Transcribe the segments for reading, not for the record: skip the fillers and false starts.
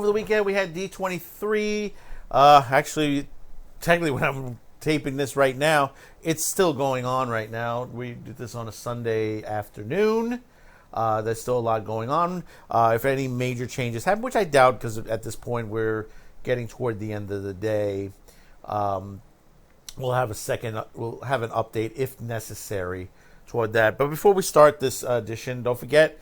over the weekend, we had D23. Actually, technically, when I'm taping this right now, it's still going on right now. We did this on a Sunday afternoon. There's still a lot going on. If any major changes happen, which I doubt, because at this point we're getting toward the end of the day, we'll have an update if necessary toward that. But before we start this edition, don't forget,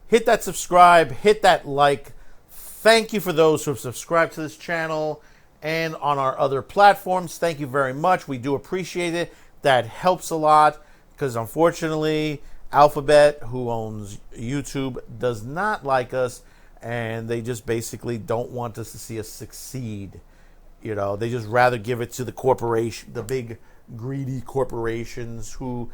hit that subscribe, hit that like. Thank you for those who have subscribed to this channel and on our other platforms. Thank you very much. We do appreciate it. That helps a lot, because unfortunately, Alphabet, who owns YouTube, does not like us, and they just basically don't want us to see us succeed. You know, they just rather give it to the corporation, the big greedy corporations who,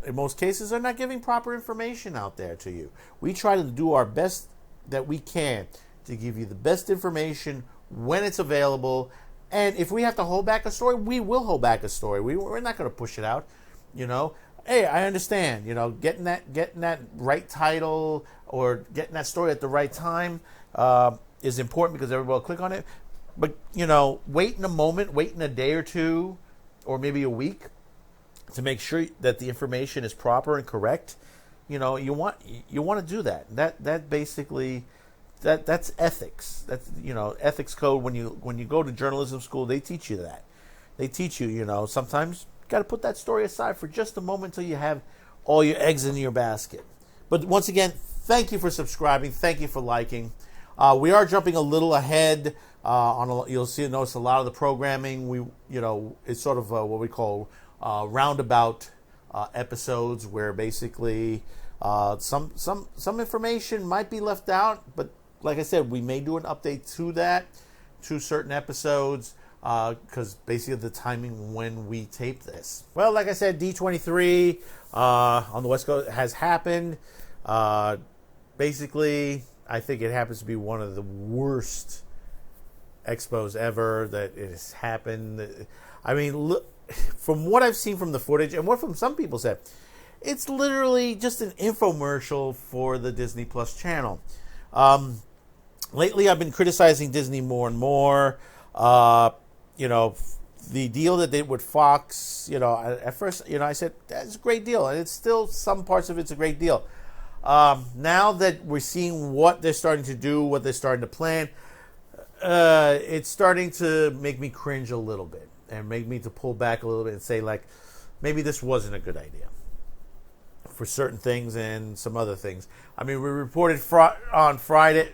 in most cases, are not giving proper information out there to you. We try to do our best that we can to give you the best information when it's available. And if we have to hold back a story, we will hold back a story. We're not going to push it out. You know, hey, I understand. You know, getting that right title or getting that story at the right time is important, because everybody will click on it. But, you know, waiting a day or two, or maybe a week, to make sure that the information is proper and correct. You know, you want to do that. That basically, that's ethics. That's, you know, ethics code. When you go to journalism school, they teach you that. They teach you, you know, sometimes you got to put that story aside for just a moment until you have all your eggs in your basket. But once again, thank you for subscribing. Thank you for liking. We are jumping a little ahead. You'll notice a lot of the programming. It's sort of what we call roundabout episodes, where basically some information might be left out. But like I said, we may do an update to certain episodes, because basically the timing when we tape this. Well, like I said, D23 on the West Coast has happened. Basically, I think it happens to be one of the worst expos ever that it has happened. I mean, look, from what I've seen from the footage and what from some people said, it's literally just an infomercial for the Disney Plus channel. Lately, I've been criticizing Disney more and more. You know, the deal that they did with Fox, you know, at first, you know, I said, that's a great deal. And it's still, some parts of it's a great deal. Now that we're seeing what they're starting to do, what they're starting to plan, it's starting to make me cringe a little bit and make me to pull back a little bit and say, like, maybe this wasn't a good idea for certain things and some other things. I mean, we reported Thursday,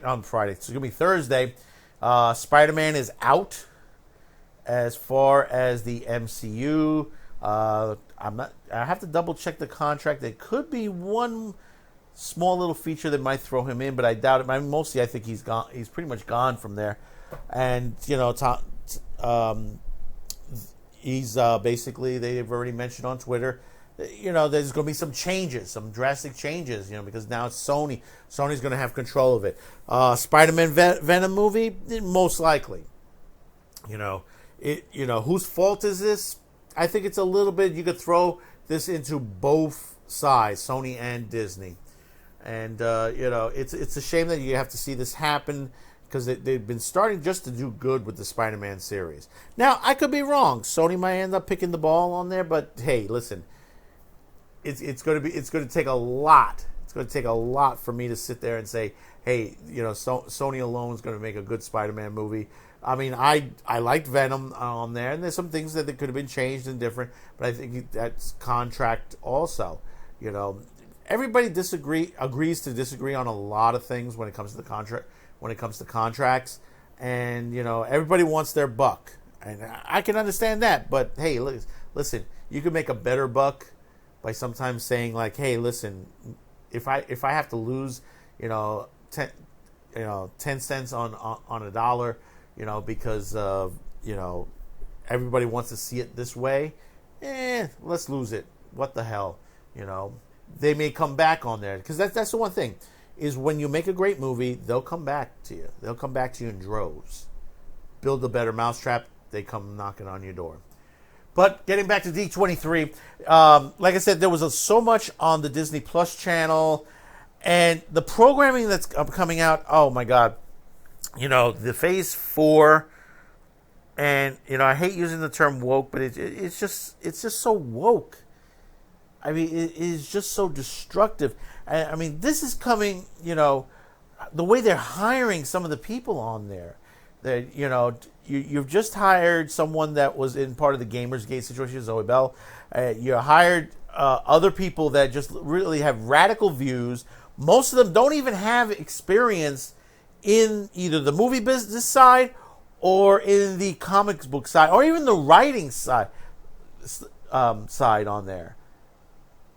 Spider-Man is out as far as the MCU. I have to double check the contract. There could be one small little feature that might throw him in, but I doubt it. Mostly, I think he's gone. He's pretty much gone from there. And, you know, he's basically, they've already mentioned on Twitter, you know, there's going to be some changes, some drastic changes, you know, because now it's Sony. Sony's going to have control of it. Spider-Man Venom movie, most likely. You know, whose fault is this? I think it's a little bit, you could throw this into both sides, Sony and Disney. And, you know, it's a shame that you have to see this happen, because they've been starting just to do good with the Spider-Man series. Now, I could be wrong. Sony might end up picking the ball on there, but hey, listen, it's going to take a lot. It's going to take a lot for me to sit there and say, hey, you know, Sony alone is going to make a good Spider-Man movie. I mean, I liked Venom on there, and there's some things that could have been changed and different, but I think that's contract also. You know, everybody agrees to disagree on a lot of things when it comes to the contract. When it comes to contracts, and, you know, everybody wants their buck, and I can understand that. But hey, listen, you can make a better buck by sometimes saying, like, hey, listen, if I have to lose, 10 cents on a dollar, because everybody wants to see it this way, let's lose it. What the hell, They may come back on there, because that's the one thing. Is when you make a great movie, they'll come back to you. They'll come back to you in droves. Build a better mousetrap, they come knocking on your door. But getting back to D23, like I said, there was so much on the Disney Plus channel, and the programming that's coming out, oh my God. the Phase 4, and I hate using the term woke, but it's just so woke. I mean, it is just so destructive. I mean, this is coming, the way they're hiring some of the people on there. That you've just hired someone that was in part of the Gamersgate situation, Zoe Bell. You hired other people that just really have radical views. Most of them don't even have experience in either the movie business side or in the comics book side or even the writing side on there.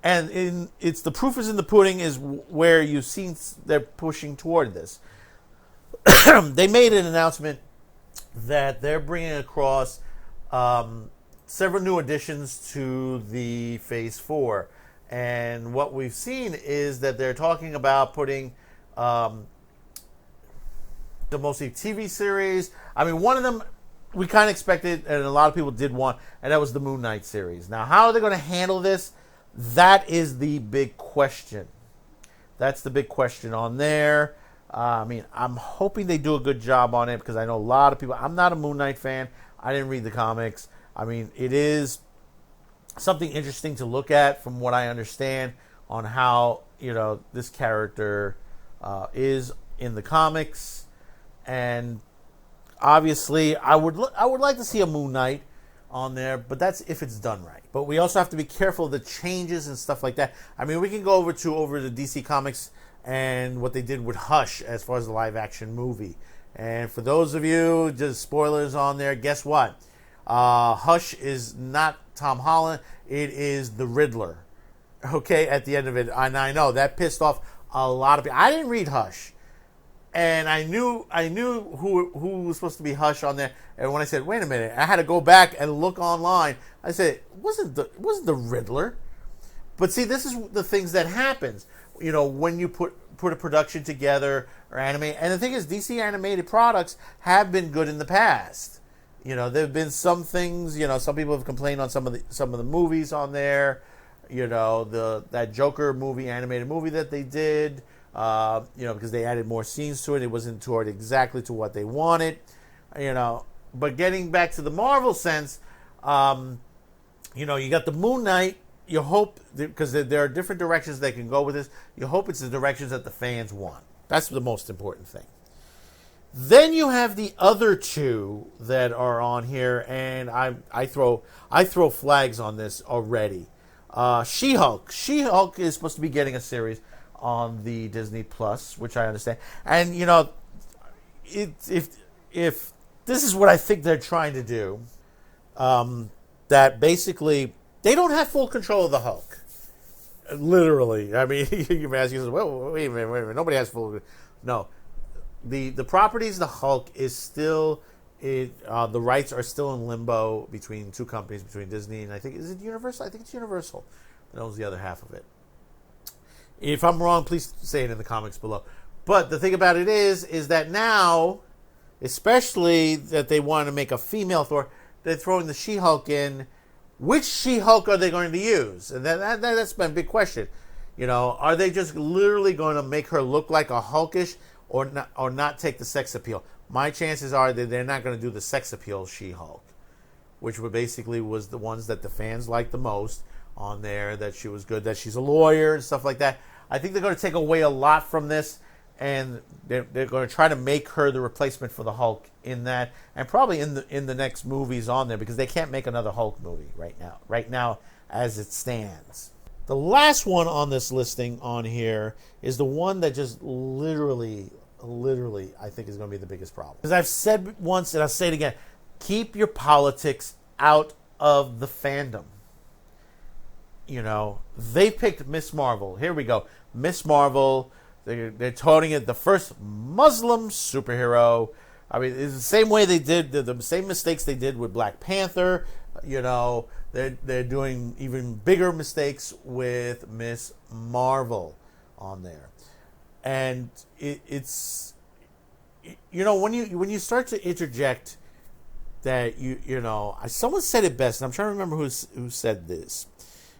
And it's the proof is in the pudding is where you've seen they're pushing toward this. They made an announcement that they're bringing across several new additions to the Phase 4. And what we've seen is that they're talking about putting the mostly TV series. I mean, one of them we kind of expected, and a lot of people did want, and that was the Moon Knight series. Now, how are they going to handle this? That is the big question. That's the big question on there. I mean, I'm hoping they do a good job on it because I know a lot of people. I'm not a Moon Knight fan. I didn't read the comics. I mean, it is something interesting to look at from what I understand on how, this character is in the comics. And obviously, I would like to see a Moon Knight on there, but that's if it's done right. But we also have to be careful of the changes and stuff like that. I mean, we can go over the DC Comics and what they did with Hush as far as the live action movie. And for those of you, just spoilers on there, guess what? Hush is not Tom Holland. It is the Riddler. Okay, at the end of it. And I know that pissed off a lot of people. I didn't read Hush. And I knew who was supposed to be Hush on there. And when I said, wait a minute, I had to go back and look online. I said, it wasn't the Riddler. But see, this is the things that happens. When you put a production together or animate. And the thing is, DC animated products have been good in the past. There have been some things. Some people have complained on some of the movies on there. That Joker movie, animated movie that they did. Because they added more scenes to it. It wasn't toward exactly to what they wanted. But getting back to the Marvel sense, you got the Moon Knight. You hope, because there are different directions they can go with this, you hope it's the directions that the fans want. That's the most important thing. Then you have the other two that are on here, and I throw flags on this already. She-Hulk. She-Hulk is supposed to be getting a series on the Disney Plus, which I understand. And, if this is what I think they're trying to do, that basically they don't have full control of the Hulk. Literally. I mean, you may ask yourself, well, wait a minute. Nobody has full. No. The properties, the Hulk is still, the rights are still in limbo between two companies, between Disney and is it Universal? I think it's Universal that owns the other half of it. If I'm wrong, please say it in the comments below. But the thing about it is that now, especially that they want to make a female Thor, they're throwing the She-Hulk in. Which She-Hulk are they going to use? And that's been a big question. Are they just literally going to make her look like a Hulkish or not take the sex appeal? My chances are that they're not going to do the sex appeal She-Hulk, which basically was the ones that the fans liked the most on there, that she was good, that she's a lawyer and stuff like that. I think they're going to take away a lot from this, and they're going to try to make her the replacement for the Hulk in that, and probably in the next movies on there, because they can't make another Hulk movie right now as it stands. The last one on this listing on here is the one that just literally I think is going to be the biggest problem. Because I've said once and I'll say it again, keep your politics out of the fandom. They picked Miss Marvel. Here we go. Miss Marvel. They're touting it the first Muslim superhero. I mean, it's the same way they did the same mistakes they did with Black Panther. They're doing even bigger mistakes with Miss Marvel on there, and it's when you start to interject that someone said it best, and I'm trying to remember who said this,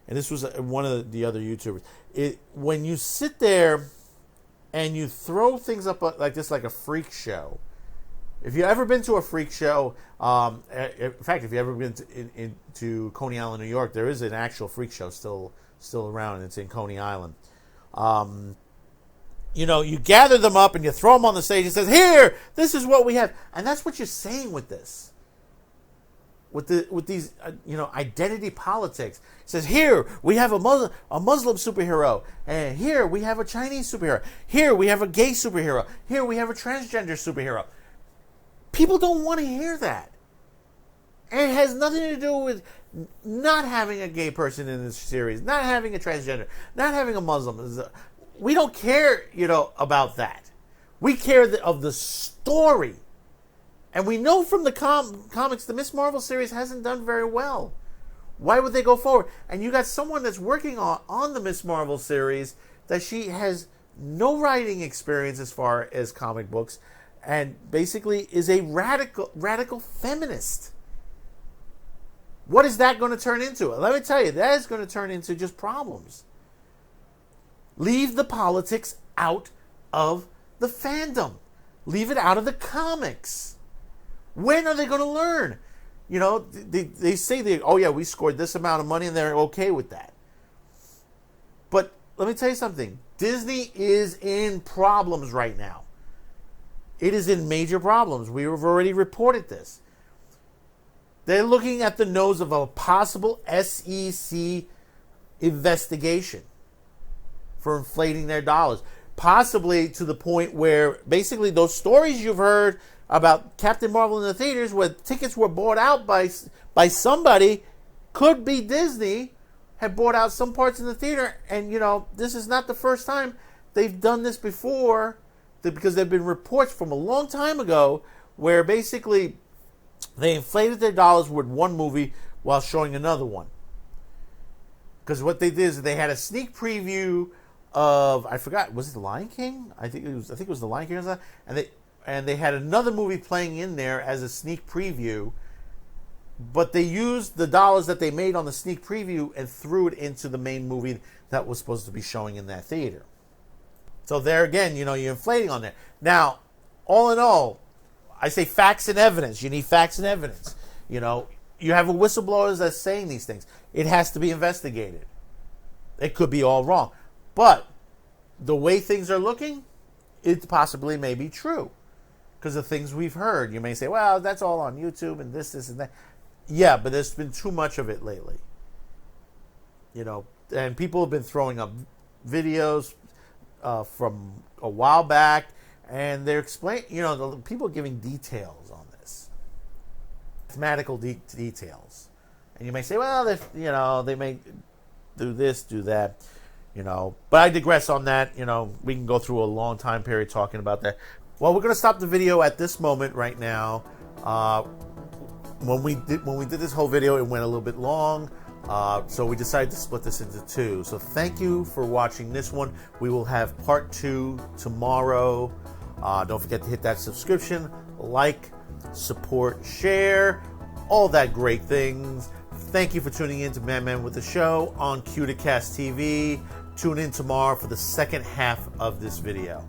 and this was one of the other YouTubers. When you sit there and you throw things up like this, like a freak show, If you've ever been to a freak show, in fact, if you've ever been to Coney Island, New York, there is an actual freak show still around, and it's in Coney Island. You gather them up and you throw them on the stage and says, "Here, this is what we have," and that's what you're saying with this. With these identity politics. It says, here we have a Muslim superhero, and here we have a Chinese superhero, here we have a gay superhero, here we have a transgender superhero. People don't want to hear that. And it has nothing to do with not having a gay person in this series, not having a transgender, not having a Muslim. We don't care, about that. We care of the story. And we know from the comics the Miss Marvel series hasn't done very well. Why would they go forward? And you got someone that's working on the Miss Marvel series that she has no writing experience as far as comic books, and basically is a radical feminist. What is that going to turn into? Let me tell you, that is going to turn into just problems. Leave the politics out of the fandom. Leave it out of the comics. When are they going to learn? They say we scored this amount of money and they're okay with that. But let me tell you something. Disney is in problems right now. It is in major problems. We have already reported this. They're looking at the nose of a possible SEC investigation for inflating their dollars. Possibly to the point where basically those stories you've heard about Captain Marvel in the theaters where tickets were bought out by somebody, could be Disney had bought out some parts in the theater. And, this is not the first time they've done this before, because there have been reports from a long time ago where basically they inflated their dollars with one movie while showing another one. Because what they did is they had a sneak preview of, I forgot, was it The Lion King? I think it was The Lion King, and they had another movie playing in there as a sneak preview, but they used the dollars that they made on the sneak preview and threw it into the main movie that was supposed to be showing in that theater. So there again, you're inflating on that. Now, all in all, I say facts and evidence. You need facts and evidence. You have a whistleblower that's saying these things. It has to be investigated. It could be all wrong. But the way things are looking, it possibly may be true. Because of things we've heard. You may say, well, that's all on YouTube and this, and that. Yeah, but there's been too much of it lately. And people have been throwing up videos from a while back, and they're explaining, the people are giving details on this. Mathematical details. And you may say, well, they may do this, do that, But I digress on that. We can go through a long time period talking about that. Well, we're going to stop the video at this moment right now. When we did this whole video, it went a little bit long, so we decided to split this into two. So thank you for watching this one. We will have part 2 tomorrow. Don't forget to hit that subscription, like, support, share, all that great things. Thank you for tuning in to Man with the Show on Q2Cast TV. Tune in tomorrow for the second half of this video.